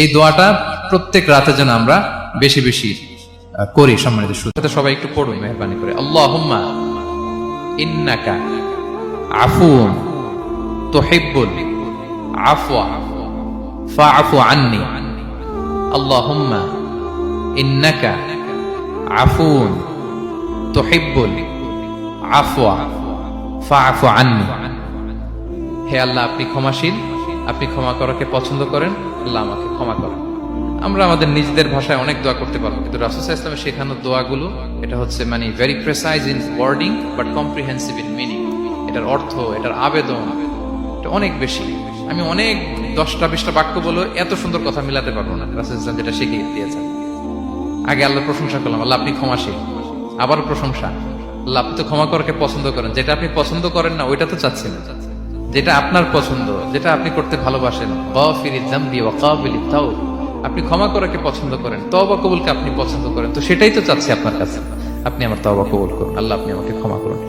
এই দোয়াটা প্রত্যেক রাতে যেন আমরা বেশি বেশি করি। সম্মানিত শ্রোতা, সবাই একটু পড়ুন মেহরবানি করে। আল্লাহুম্মা ইন্নাকা আফুউন তুহিব্বুল আফওয়া ফাআফু আন্নি। আল্লাহুম্মা ইন্নাকা আফুউন তুহিব্বুল আফওয়া ফাআফু আন্নি। হে আল্লাহ, আপনি ক্ষমাশীল, আপনি ক্ষমা করাকে পছন্দ করেন, আল্লাহ আমাকে ক্ষমা করেন। আমরা আমাদের নিজেদের ভাষায় অনেক দোয়া করতে পারবো, কিন্তু রাসূল সাল্লাল্লাহু আলাইহি ওয়াসাল্লামের শেখানো দোয়াগুলো এটা হচ্ছে মানে very precise in wording but comprehensive in meaning. এটার অর্থ, এটার আবেদন এটা অনেক বেশি। আমি অনেক 10টা-20টা বাক্য বলে এত সুন্দর কথা মিলাতে পারবো না। রাসূল সাল্লাল্লাহু আলাইহি ওয়াসাল্লাম যেটা শিখিয়ে দিয়েছেন, আগে আল্লাহর প্রশংসা করলাম, আল্লাহ আপনি ক্ষমাশীল, আবার প্রশংসা, আল্লাহ আপনি তো ক্ষমা করাকে পছন্দ করেন। যেটা আপনি পছন্দ করেন না ওইটা তো চাচ্ছেন, যেটা আপনার পছন্দ, যেটা আপনি করতে ভালোবাসেন, গাফিরিয যামবি ওয়া কাবিলিত তাওব, আপনি ক্ষমা করাকে পছন্দ করেন, তওবা কবুলকে আপনি পছন্দ করেন, তো সেটাই তো চাচ্ছি আপনার কাছে। আপনি আমার তওবা কবুল করুন, আল্লাহ আপনি আমাকে ক্ষমা করুন।